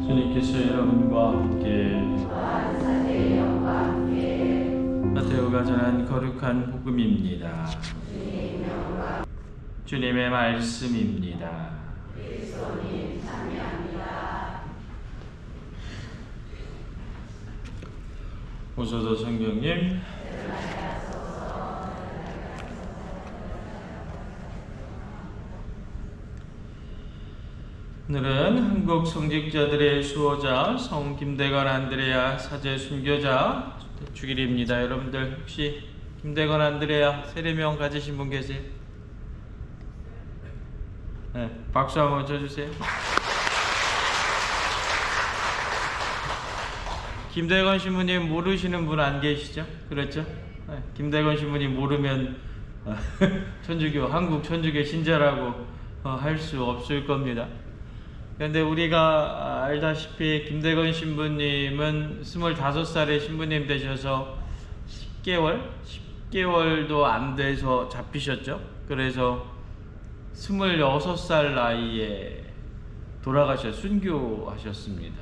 주님께서 여러분과 함께 마테오가 전한 거룩한 복음입니다. 주님의 말씀입니다. 오소서 성경님 오늘은 한국 성직자들의 수호자 성 김대건 안드레아 사제 순교자 주길입니다. 여러분들 혹시 김대건 안드레아 세례명 가지신 분 계세요? 네, 박수 한번 쳐주세요. 김대건 신부님 모르시는 분 안 계시죠? 그렇죠? 네, 김대건 신부님 모르면 천주교 한국 천주교 신자라고 할 수 없을 겁니다. 그런데 우리가 알다시피 김대건 신부님은 25살에 신부님 되셔서 10개월도 안 돼서 잡히셨죠. 그래서 26살 나이에 순교하셨습니다.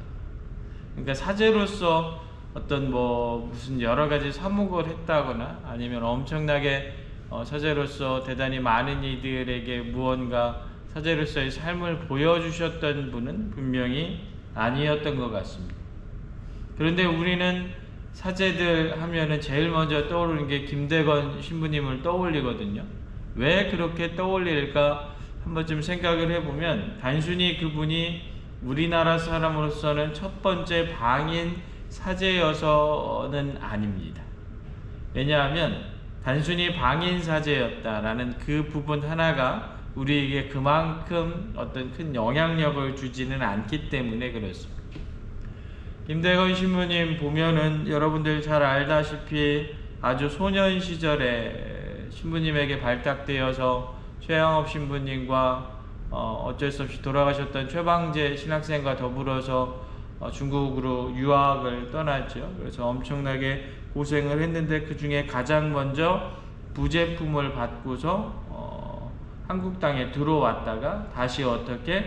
그러니까 사제로서 어떤 무슨 여러 가지 사목을 했다거나 아니면 엄청나게 사제로서 대단히 많은 이들에게 무언가 사제로서의 삶을 보여주셨던 분은 분명히 아니었던 것 같습니다. 그런데 우리는 사제들 하면은 제일 먼저 떠오르는 게 김대건 신부님을 떠올리거든요. 왜 그렇게 떠올릴까 한번쯤 생각을 해보면 단순히 그분이 우리나라 사람으로서는 첫 번째 방인 사제여서는 아닙니다. 왜냐하면 단순히 방인 사제였다라는 그 부분 하나가 우리에게 그만큼 어떤 큰 영향력을 주지는 않기 때문에 그렇습니다. 김대건 신부님 보면은 여러분들 잘 알다시피 아주 소년 시절에 신부님에게 발탁되어서 최양업 신부님과 어쩔 수 없이 돌아가셨던 최방재 신학생과 더불어서 중국으로 유학을 떠났죠. 그래서 엄청나게 고생을 했는데 그 중에 가장 먼저 부제품을 받고서 한국 땅에 들어왔다가 다시 어떻게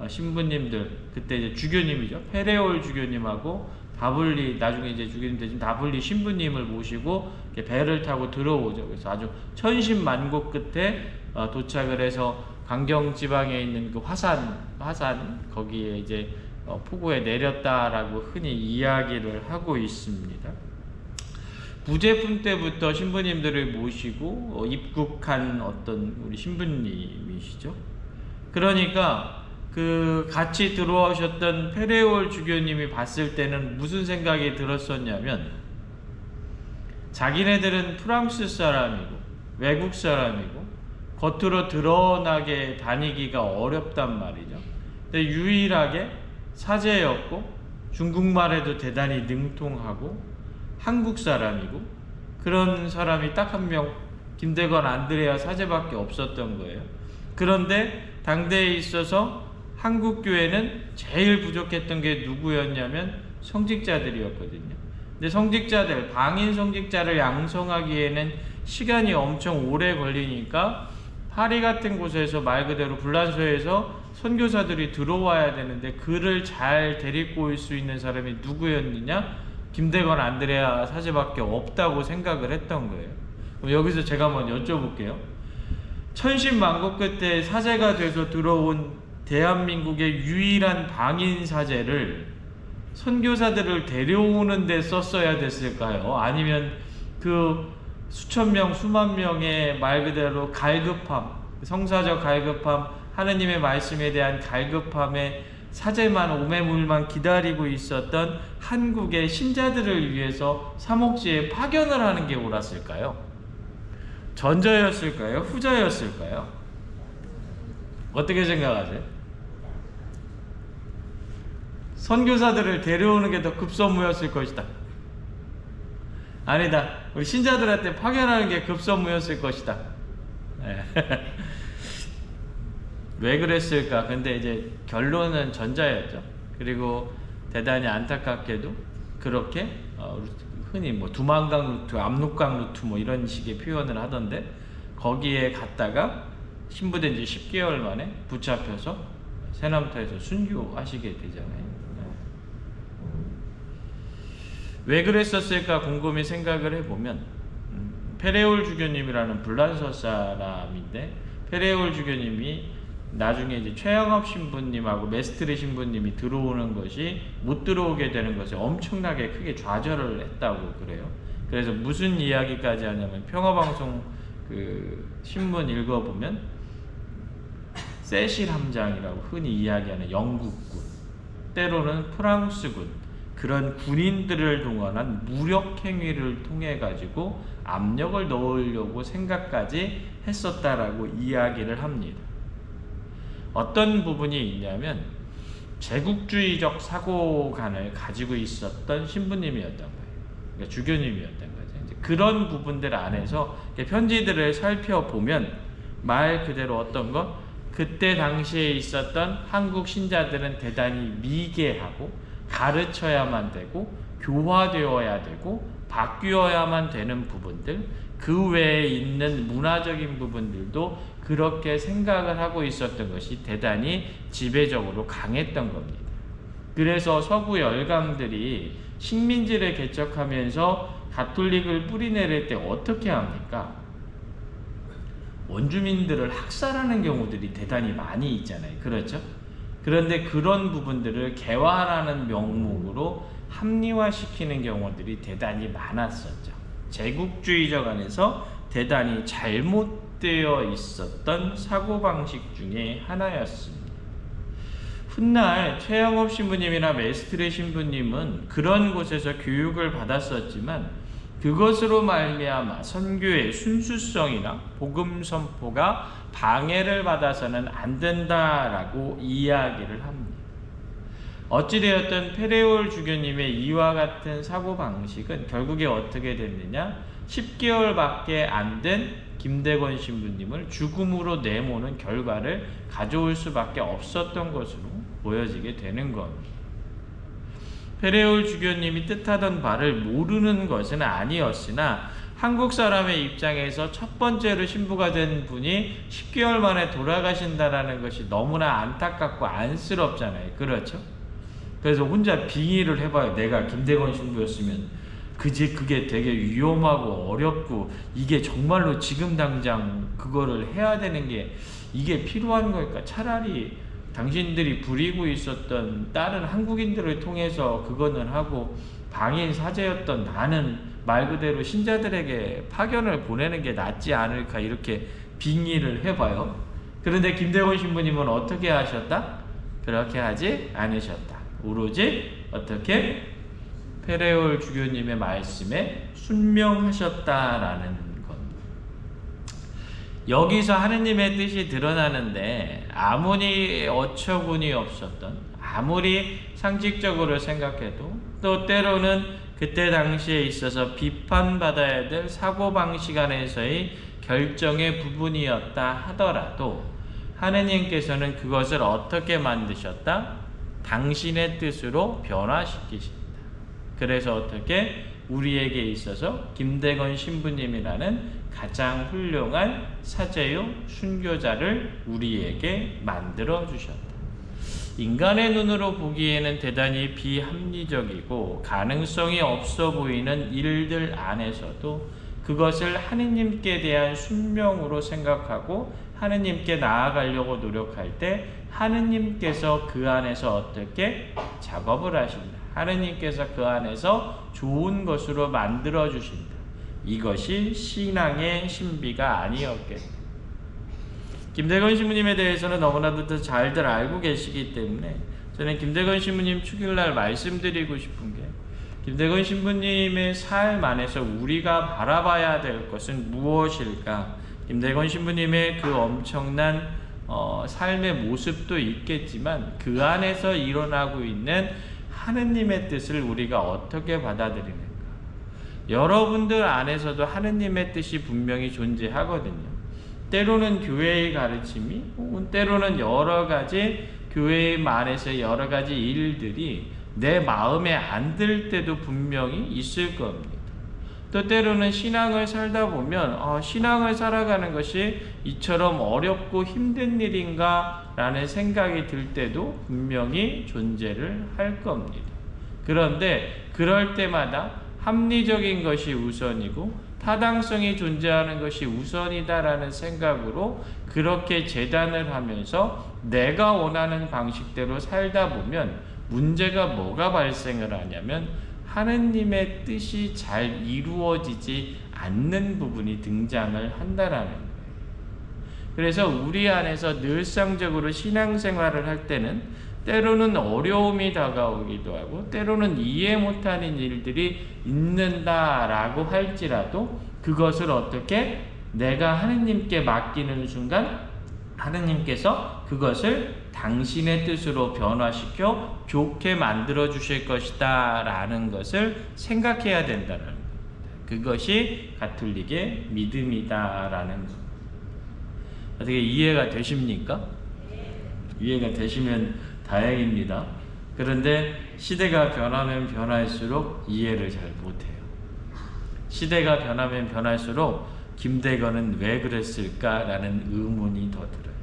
신부님들 그때 이제 주교님이죠. 페레올 주교님하고 다블리 나중에 이제 주교님 되신 다블리 신부님을 모시고 배를 타고 들어오죠. 그래서 아주 천신만고 끝에 도착을 해서 강경 지방에 있는 그 화산 거기에 이제 포구에 내렸다라고 흔히 이야기를 하고 있습니다. 부제품 때부터 신부님들을 모시고 입국한 어떤 우리 신부님이시죠. 그러니까 그 같이 들어오셨던 페레올 주교님이 봤을 때는 무슨 생각이 들었었냐면 자기네들은 프랑스 사람이고 외국 사람이고 겉으로 드러나게 다니기가 어렵단 말이죠. 근데 유일하게 사제였고 중국말에도 대단히 능통하고 한국 사람이고 그런 사람이 딱 한 명 김대건 안드레아 사제밖에 없었던 거예요. 그런데 당대에 있어서 한국 교회는 제일 부족했던 게 누구였냐면 성직자들이었거든요. 근데 성직자들, 방인 성직자를 양성하기에는 시간이 엄청 오래 걸리니까 파리 같은 곳에서 말 그대로 불란서에서 선교사들이 들어와야 되는데 그를 잘 데리고 올 수 있는 사람이 누구였느냐? 김대건 안드레아 사제밖에 없다고 생각을 했던 거예요. 그럼 여기서 제가 한번 여쭤볼게요. 천신만고 끝에 사제가 돼서 들어온 대한민국의 유일한 방인 사제를 선교사들을 데려오는 데 썼어야 됐을까요? 아니면 그 수천 명, 수만 명의 말 그대로 갈급함, 성사적 갈급함, 하느님의 말씀에 대한 갈급함에 사제만 오매물만 기다리고 있었던 한국의 신자들을 위해서 삼옥지에 파견을 하는 게 옳았을까요? 전자였을까요? 후자였을까요? 어떻게 생각하세요? 선교사들을 데려오는 게 더 급선무였을 것이다. 아니다. 우리 신자들한테 파견하는 게 급선무였을 것이다. 왜 그랬을까? 근데 이제 결론은 전자였죠. 그리고 대단히 안타깝게도 그렇게 흔히 두만강 루트, 압록강 루트 이런 식의 표현을 하던데 거기에 갔다가 신부된 지 10개월 만에 붙잡혀서 세남터에서 순교하시게 되잖아요. 왜 그랬었을까 곰곰이 생각을 해보면 페레올 주교님이라는 불란서 사람인데, 페레올 주교님이 나중에 이제 최영업 신부님하고 메스트리 신부님이 들어오는 것이 못 들어오게 되는 것에 엄청나게 크게 좌절을 했다고 그래요. 그래서 무슨 이야기까지 하냐면, 평화방송 그 신문 읽어보면 세실 함장이라고 흔히 이야기하는 영국군, 때로는 프랑스군, 그런 군인들을 동원한 무력 행위를 통해 가지고 압력을 넣으려고 생각까지 했었다라고 이야기를 합니다. 어떤 부분이 있냐면, 제국주의적 사고관을 가지고 있었던 신부님이었던 거예요. 그러니까 주교님이었던 거죠. 이제 그런 부분들 안에서 편지들을 살펴보면 말 그대로 어떤 것, 그때 당시에 있었던 한국 신자들은 대단히 미개하고 가르쳐야만 되고 교화되어야 되고 바뀌어야만 되는 부분들, 그 외에 있는 문화적인 부분들도 그렇게 생각을 하고 있었던 것이 대단히 지배적으로 강했던 겁니다. 그래서 서구 열강들이 식민지를 개척하면서 가톨릭을 뿌리내릴 때 어떻게 합니까? 원주민들을 학살하는 경우들이 대단히 많이 있잖아요. 그렇죠? 그런데 그런 부분들을 개화라는 명목으로 합리화시키는 경우들이 대단히 많았었죠. 제국주의적 안에서 대단히 잘못되어 있었던 사고방식 중에 하나였습니다. 훗날 최영업 신부님이나 메스트레 신부님은 그런 곳에서 교육을 받았었지만, 그것으로 말미암아 선교의 순수성이나 복음 선포가 방해를 받아서는 안 된다라고 이야기를 합니다. 어찌되었든 페레올 주교님의 이와 같은 사고방식은 결국에 어떻게 됐느냐, 10개월밖에 안 된 김대건 신부님을 죽음으로 내모는 결과를 가져올 수밖에 없었던 것으로 보여지게 되는 겁니다. 페레올 주교님이 뜻하던 바를 모르는 것은 아니었으나, 한국 사람의 입장에서 첫 번째로 신부가 된 분이 10개월 만에 돌아가신다라는 것이 너무나 안타깝고 안쓰럽잖아요. 그렇죠? 그래서 혼자 빙의를 해봐요. 내가 김대건 신부였으면 그게 되게 위험하고 어렵고, 이게 정말로 지금 당장 그거를 해야 되는 게 이게 필요한 걸까? 차라리 당신들이 부리고 있었던 다른 한국인들을 통해서 그거는 하고, 방인 사제였던 나는 말 그대로 신자들에게 파견을 보내는 게 낫지 않을까, 이렇게 빙의를 해봐요. 그런데 김대건 신부님은 어떻게 하셨다? 그렇게 하지 않으셨다. 오로지 어떻게? 페레올 주교님의 말씀에 순명하셨다라는 겁니다. 여기서 하느님의 뜻이 드러나는데, 아무리 어처구니 없었던, 아무리 상식적으로 생각해도, 또 때로는 그때 당시에 있어서 비판받아야 될 사고방식 안에서의 결정의 부분이었다 하더라도, 하느님께서는 그것을 어떻게 만드셨다? 당신의 뜻으로 변화시키신다. 그래서 어떻게 우리에게 있어서 김대건 신부님이라는 가장 훌륭한 사제요 순교자를 우리에게 만들어 주셨다. 인간의 눈으로 보기에는 대단히 비합리적이고 가능성이 없어 보이는 일들 안에서도 그것을 하느님께 대한 순명으로 생각하고 하느님께 나아가려고 노력할 때, 하느님께서 그 안에서 어떻게 작업을 하신다. 하느님께서 그 안에서 좋은 것으로 만들어 주신다. 이것이 신앙의 신비가 아니었겠다. 김대건 신부님에 대해서는 너무나도 더 잘들 알고 계시기 때문에, 저는 김대건 신부님 축일날 말씀드리고 싶은 게, 김대건 신부님의 삶 안에서 우리가 바라봐야 될 것은 무엇일까? 김대건 신부님의 그 엄청난 삶의 모습도 있겠지만, 그 안에서 일어나고 있는 하느님의 뜻을 우리가 어떻게 받아들이는가? 여러분들 안에서도 하느님의 뜻이 분명히 존재하거든요. 때로는 교회의 가르침이, 혹은 때로는 여러 가지 교회 안에서 여러 가지 일들이 내 마음에 안 들 때도 분명히 있을 겁니다. 또 때로는 신앙을 살다 보면 신앙을 살아가는 것이 이처럼 어렵고 힘든 일인가 라는 생각이 들 때도 분명히 존재를 할 겁니다. 그런데 그럴 때마다 합리적인 것이 우선이고 타당성이 존재하는 것이 우선이다라는 생각으로 그렇게 재단을 하면서 내가 원하는 방식대로 살다 보면 문제가 뭐가 발생을 하냐면 하느님의 뜻이 잘 이루어지지 않는 부분이 등장을 한다라는 거예요. 그래서 우리 안에서 늘상적으로 신앙생활을 할 때는 때로는 어려움이 다가오기도 하고 때로는 이해 못하는 일들이 있는다라고 할지라도 그것을 어떻게 내가 하느님께 맡기는 순간 하느님께서 그것을 당신의 뜻으로 변화시켜 좋게 만들어 주실 것이다 라는 것을 생각해야 된다는 겁니다. 그것이 가톨릭의 믿음이다 라는 겁니다. 어떻게 이해가 되십니까? 이해가 되시면 다행입니다. 그런데 시대가 변하면 변할수록 이해를 잘 못해요. 시대가 변하면 변할수록 김대건은 왜 그랬을까라는 의문이 더 들어요.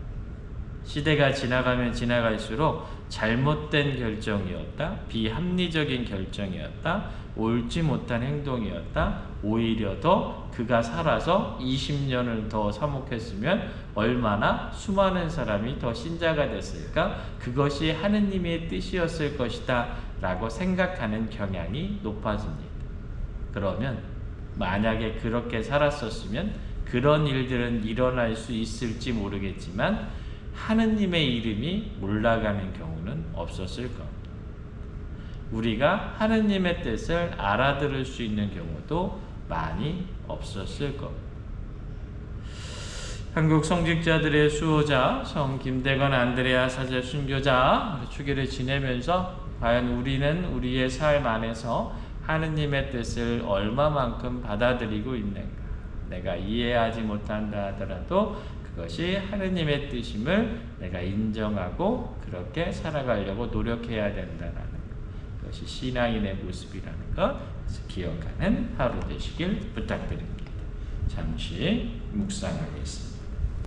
시대가 지나가면 지나갈수록 잘못된 결정이었다, 비합리적인 결정이었다, 옳지 못한 행동이었다, 오히려 더 그가 살아서 20년을 더 사목했으면 얼마나 수많은 사람이 더 신자가 됐을까, 그것이 하느님의 뜻이었을 것이다 라고 생각하는 경향이 높아집니다. 그러면 만약에 그렇게 살았었으면 그런 일들은 일어날 수 있을지 모르겠지만 하느님의 이름이 올라가는 경우는 없었을 겁니다. 우리가 하느님의 뜻을 알아들을 수 있는 경우도 많이 없었을 겁니다. 한국 성직자들의 수호자 성 김대건 안드레아 사제 순교자 주기를 지내면서 과연 우리는 우리의 삶 안에서 하느님의 뜻을 얼마만큼 받아들이고 있는가? 내가 이해하지 못한다 하더라도 그것이 하느님의 뜻임을 내가 인정하고 그렇게 살아가려고 노력해야 된다는 것이 신앙인의 모습이라는 것 기억하는 하루 되시길 부탁드립니다. 잠시 묵상하겠습니다.